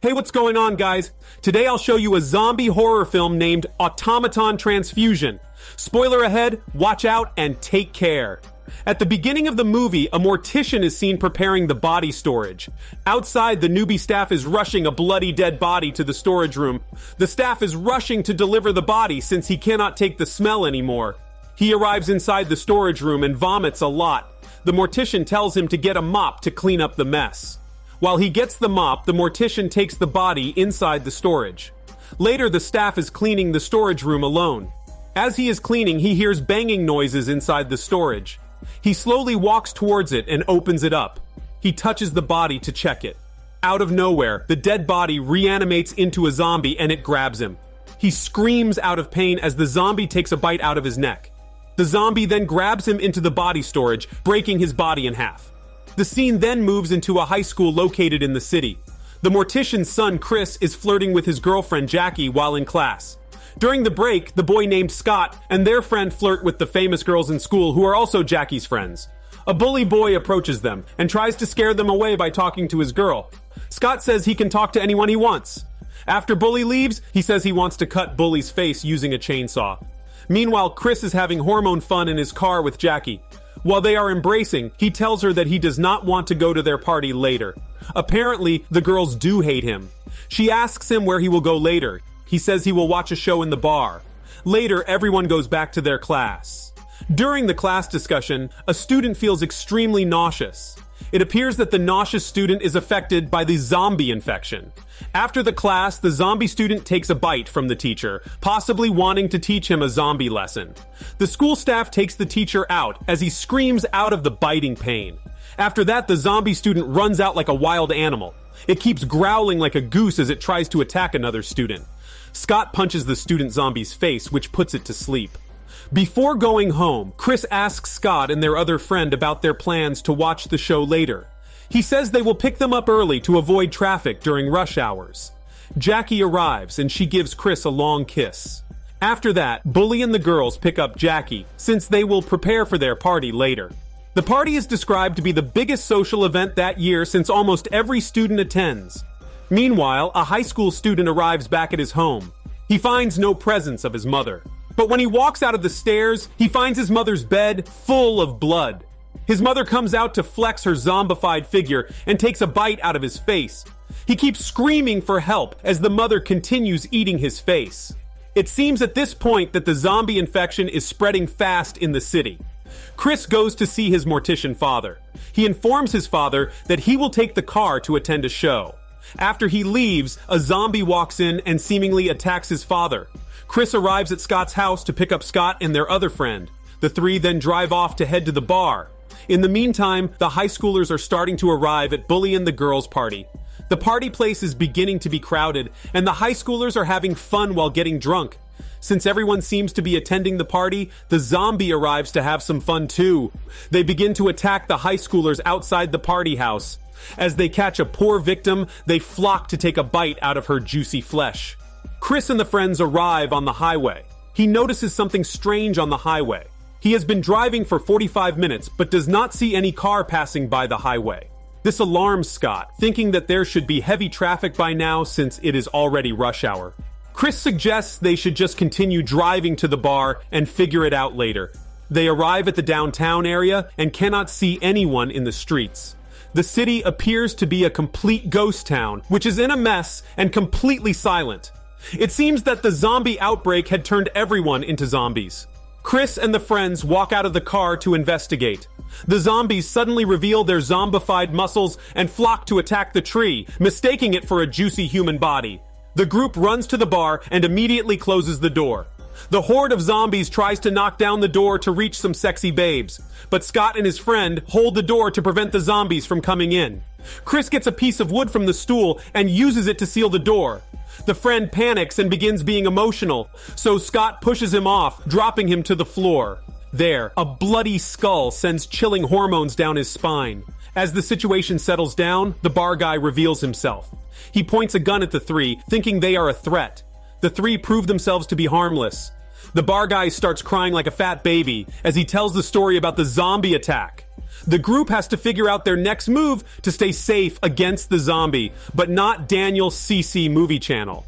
Hey, what's going on, guys? Today I'll show you a zombie horror film named Automaton Transfusion. Spoiler ahead, watch out and take care. At the beginning of the movie, a mortician is seen preparing the body storage. Outside, the newbie staff is rushing a bloody dead body to the storage room. The staff is rushing to deliver the body since he cannot take the smell anymore. He arrives inside the storage room and vomits a lot. The mortician tells him to get a mop to clean up the mess. While he gets the mop, the mortician takes the body inside the storage. Later, the staff is cleaning the storage room alone. As he is cleaning, he hears banging noises inside the storage. He slowly walks towards it and opens it up. He touches the body to check it. Out of nowhere, the dead body reanimates into a zombie and it grabs him. He screams out of pain as the zombie takes a bite out of his neck. The zombie then grabs him into the body storage, breaking his body in half. The scene then moves into a high school located in the city. The mortician's son, Chris, is flirting with his girlfriend, Jackie, while in class. During the break, the boy named Scott and their friend flirt with the famous girls in school who are also Jackie's friends. A bully boy approaches them and tries to scare them away by talking to his girl. Scott says he can talk to anyone he wants. After Bully leaves, he says he wants to cut Bully's face using a chainsaw. Meanwhile, Chris is having hormone fun in his car with Jackie. While they are embracing, he tells her that he does not want to go to their party later. Apparently, the girls do hate him. She asks him where he will go later. He says he will watch a show in the bar. Later, everyone goes back to their class. During the class discussion, a student feels extremely nauseous. It appears that the nauseous student is affected by the zombie infection. After the class, the zombie student takes a bite from the teacher, possibly wanting to teach him a zombie lesson. The school staff takes the teacher out as he screams out of the biting pain. After that, the zombie student runs out like a wild animal. It keeps growling like a goose as it tries to attack another student. Scott punches the student zombie's face, which puts it to sleep. Before going home, Chris asks Scott and their other friend about their plans to watch the show later. He says they will pick them up early to avoid traffic during rush hours. Jackie arrives and she gives Chris a long kiss. After that, Bully and the girls pick up Jackie, since they will prepare for their party later. The party is described to be the biggest social event that year since almost every student attends. Meanwhile, a high school student arrives back at his home. He finds no presence of his mother. But when he walks out of the stairs, he finds his mother's bed full of blood. His mother comes out to flex her zombified figure and takes a bite out of his face. He keeps screaming for help as the mother continues eating his face. It seems at this point that the zombie infection is spreading fast in the city. Chris goes to see his mortician father. He informs his father that he will take the car to attend a show. After he leaves, a zombie walks in and seemingly attacks his father. Chris arrives at Scott's house to pick up Scott and their other friend. The three then drive off to head to the bar. In the meantime, the high schoolers are starting to arrive at Bully and the girls' party. The party place is beginning to be crowded, and the high schoolers are having fun while getting drunk. Since everyone seems to be attending the party, the zombie arrives to have some fun too. They begin to attack the high schoolers outside the party house. As they catch a poor victim, they flock to take a bite out of her juicy flesh. Chris and the friends arrive on the highway. He notices something strange on the highway. He has been driving for 45 minutes, but does not see any car passing by the highway. This alarms Scott, thinking that there should be heavy traffic by now since it is already rush hour. Chris suggests they should just continue driving to the bar and figure it out later. They arrive at the downtown area and cannot see anyone in the streets. The city appears to be a complete ghost town, which is in a mess and completely silent. It seems that the zombie outbreak had turned everyone into zombies. Chris and the friends walk out of the car to investigate. The zombies suddenly reveal their zombified muscles and flock to attack the tree, mistaking it for a juicy human body. The group runs to the bar and immediately closes the door. The horde of zombies tries to knock down the door to reach some sexy babes, but Scott and his friend hold the door to prevent the zombies from coming in. Chris gets a piece of wood from the stool and uses it to seal the door. The friend panics and begins being emotional, so Scott pushes him off, dropping him to the floor. There, a bloody skull sends chilling hormones down his spine. As the situation settles down, the bar guy reveals himself. He points a gun at the three, thinking they are a threat. The three prove themselves to be harmless. The bar guy starts crying like a fat baby as he tells the story about the zombie attack. The group has to figure out their next move to stay safe against the zombie, but not Daniel's CC movie channel.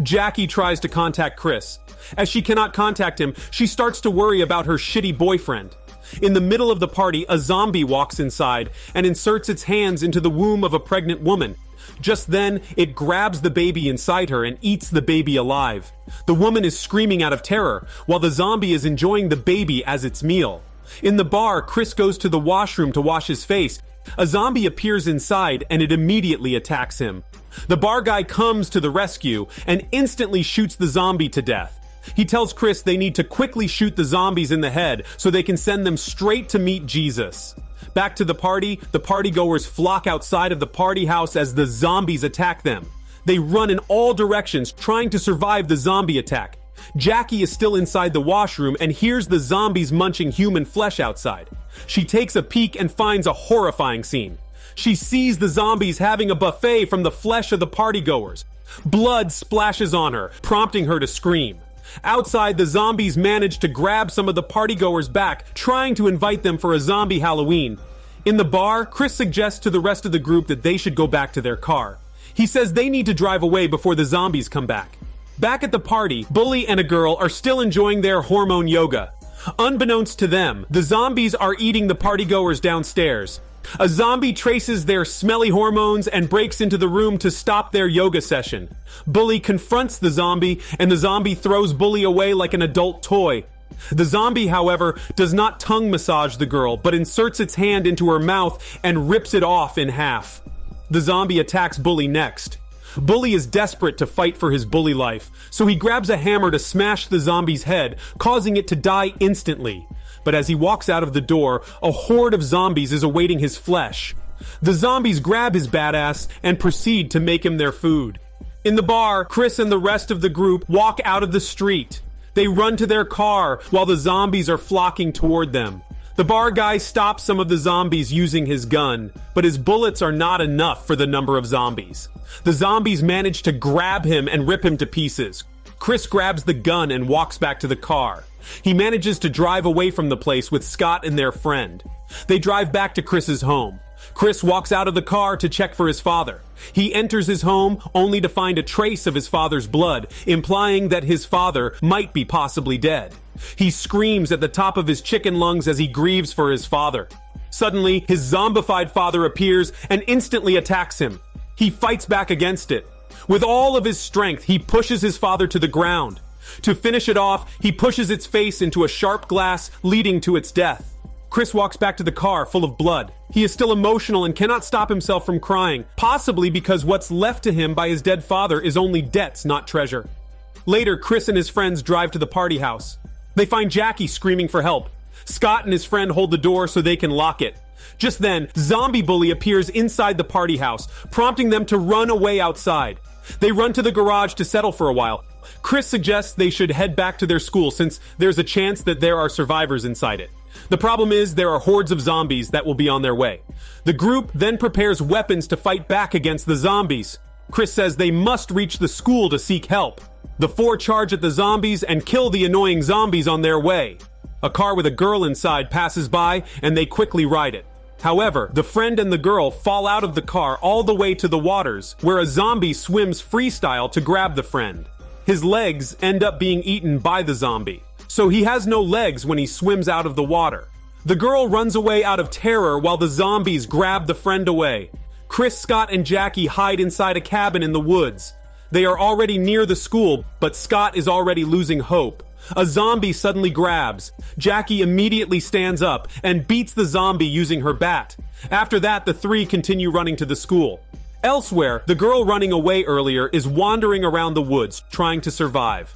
Jackie tries to contact Chris. As she cannot contact him, she starts to worry about her shitty boyfriend. In the middle of the party, a zombie walks inside and inserts its hands into the womb of a pregnant woman. Just then, it grabs the baby inside her and eats the baby alive. The woman is screaming out of terror, while the zombie is enjoying the baby as its meal. In the bar, Chris goes to the washroom to wash his face. A zombie appears inside and it immediately attacks him. The bar guy comes to the rescue and instantly shoots the zombie to death. He tells Chris they need to quickly shoot the zombies in the head so they can send them straight to meet Jesus. Back to the partygoers flock outside of the party house as the zombies attack them. They run in all directions trying to survive the zombie attack. Jackie is still inside the washroom and hears the zombies munching human flesh outside. She takes a peek and finds a horrifying scene. She sees the zombies having a buffet from the flesh of the partygoers. Blood splashes on her, prompting her to scream. Outside, the zombies manage to grab some of the partygoers back, trying to invite them for a zombie Halloween. In the bar, Chris suggests to the rest of the group that they should go back to their car. He says they need to drive away before the zombies come back. Back at the party, Bully and a girl are still enjoying their hormone yoga. Unbeknownst to them, the zombies are eating the partygoers downstairs. A zombie traces their smelly hormones and breaks into the room to stop their yoga session. Bully confronts the zombie, and the zombie throws Bully away like an adult toy. The zombie, however, does not tongue massage the girl, but inserts its hand into her mouth and rips it off in half. The zombie attacks Bully next. Bully is desperate to fight for his bully life, so he grabs a hammer to smash the zombie's head, causing it to die instantly. But as he walks out of the door, a horde of zombies is awaiting his flesh. The zombies grab his badass and proceed to make him their food. In the bar, Chris and the rest of the group walk out of the street. They run to their car while the zombies are flocking toward them. The bar guy stops some of the zombies using his gun, but his bullets are not enough for the number of zombies. The zombies manage to grab him and rip him to pieces. Chris grabs the gun and walks back to the car. He manages to drive away from the place with Scott and their friend. They drive back to Chris's home. Chris walks out of the car to check for his father. He enters his home only to find a trace of his father's blood, implying that his father might be possibly dead. He screams at the top of his chicken lungs as he grieves for his father. Suddenly, his zombified father appears and instantly attacks him. He fights back against it. With all of his strength, he pushes his father to the ground. To finish it off, he pushes its face into a sharp glass, leading to its death. Chris walks back to the car full of blood. He is still emotional and cannot stop himself from crying, possibly because what's left to him by his dead father is only debts, not treasure. Later, Chris and his friends drive to the party house. They find Jackie screaming for help. Scott and his friend hold the door so they can lock it. Just then, Zombie Bully appears inside the party house, prompting them to run away outside. They run to the garage to settle for a while. Chris suggests they should head back to their school since there's a chance that there are survivors inside it. The problem is there are hordes of zombies that will be on their way. The group then prepares weapons to fight back against the zombies. Chris says they must reach the school to seek help. The four charge at the zombies and kill the annoying zombies on their way. A car with a girl inside passes by and they quickly ride it. However, the friend and the girl fall out of the car all the way to the waters, where a zombie swims freestyle to grab the friend. His legs end up being eaten by the zombie, so he has no legs when he swims out of the water. The girl runs away out of terror while the zombies grab the friend away. Chris, Scott, and Jackie hide inside a cabin in the woods. They are already near the school, but Scott is already losing hope. A zombie suddenly grabs. Jackie immediately stands up and beats the zombie using her bat. After that, the three continue running to the school. Elsewhere, the girl running away earlier is wandering around the woods, trying to survive.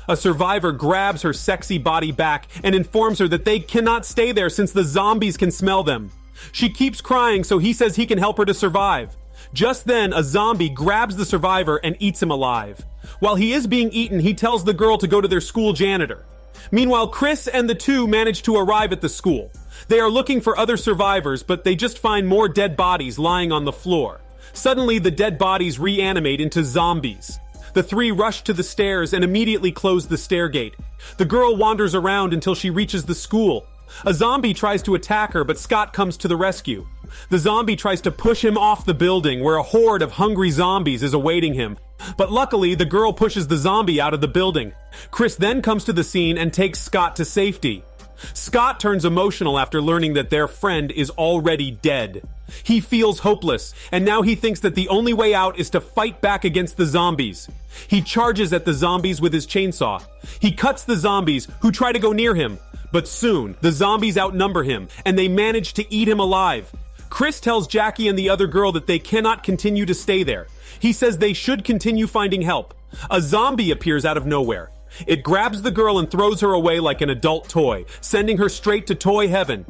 A survivor grabs her sexy body back and informs her that they cannot stay there since the zombies can smell them. She keeps crying, so he says he can help her to survive. Just then, a zombie grabs the survivor and eats him alive. While he is being eaten, he tells the girl to go to their school janitor. Meanwhile, Chris and the two manage to arrive at the school. They are looking for other survivors, but they just find more dead bodies lying on the floor. Suddenly, the dead bodies reanimate into zombies. The three rush to the stairs and immediately close the stair gate. The girl wanders around until she reaches the school. A zombie tries to attack her, but Scott comes to the rescue. The zombie tries to push him off the building where a horde of hungry zombies is awaiting him. But luckily, the girl pushes the zombie out of the building. Chris then comes to the scene and takes Scott to safety. Scott turns emotional after learning that their friend is already dead. He feels hopeless, and now he thinks that the only way out is to fight back against the zombies. He charges at the zombies with his chainsaw. He cuts the zombies who try to go near him. But soon, the zombies outnumber him, and they manage to eat him alive. Chris tells Jackie and the other girl that they cannot continue to stay there. He says they should continue finding help. A zombie appears out of nowhere. It grabs the girl and throws her away like an adult toy, sending her straight to toy heaven.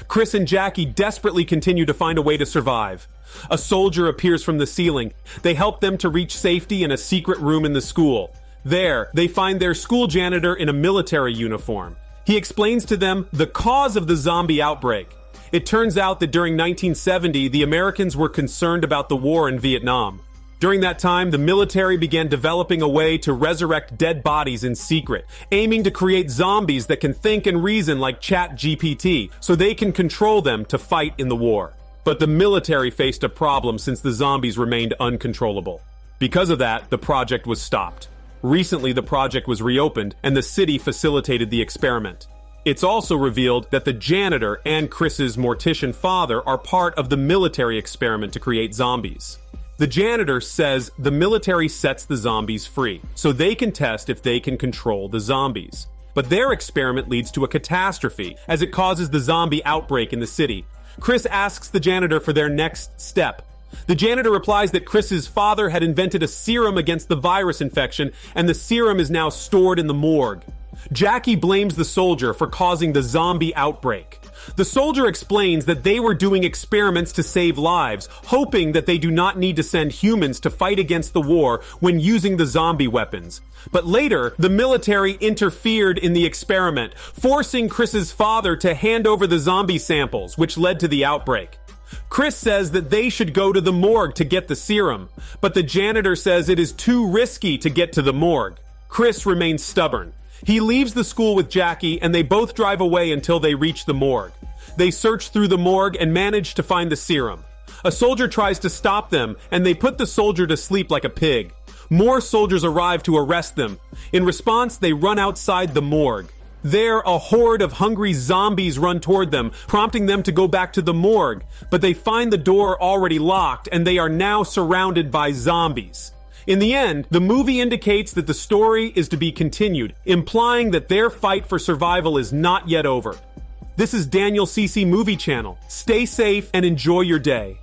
Chris and Jackie desperately continue to find a way to survive. A soldier appears from the ceiling. They help them to reach safety in a secret room in the school. There, they find their school janitor in a military uniform. He explains to them the cause of the zombie outbreak. It turns out that during 1970, the Americans were concerned about the war in Vietnam. During that time, the military began developing a way to resurrect dead bodies in secret, aiming to create zombies that can think and reason like ChatGPT, so they can control them to fight in the war. But the military faced a problem since the zombies remained uncontrollable. Because of that, the project was stopped. Recently, the project was reopened, and the city facilitated the experiment. It's also revealed that the janitor and Chris's mortician father are part of the military experiment to create zombies. The janitor says the military sets the zombies free, so they can test if they can control the zombies. But their experiment leads to a catastrophe, as it causes the zombie outbreak in the city. Chris asks the janitor for their next step. The janitor replies that Chris's father had invented a serum against the virus infection, and the serum is now stored in the morgue. Jackie blames the soldier for causing the zombie outbreak. The soldier explains that they were doing experiments to save lives, hoping that they do not need to send humans to fight against the war when using the zombie weapons. But later, the military interfered in the experiment, forcing Chris's father to hand over the zombie samples, which led to the outbreak. Chris says that they should go to the morgue to get the serum, but the janitor says it is too risky to get to the morgue. Chris remains stubborn. He leaves the school with Jackie, and they both drive away until they reach the morgue. They search through the morgue and manage to find the serum. A soldier tries to stop them, and they put the soldier to sleep like a pig. More soldiers arrive to arrest them. In response, they run outside the morgue. There, a horde of hungry zombies run toward them, prompting them to go back to the morgue. But they find the door already locked, and they are now surrounded by zombies. In the end, the movie indicates that the story is to be continued, implying that their fight for survival is not yet over. This is Daniel CC Movie Channel. Stay safe and enjoy your day.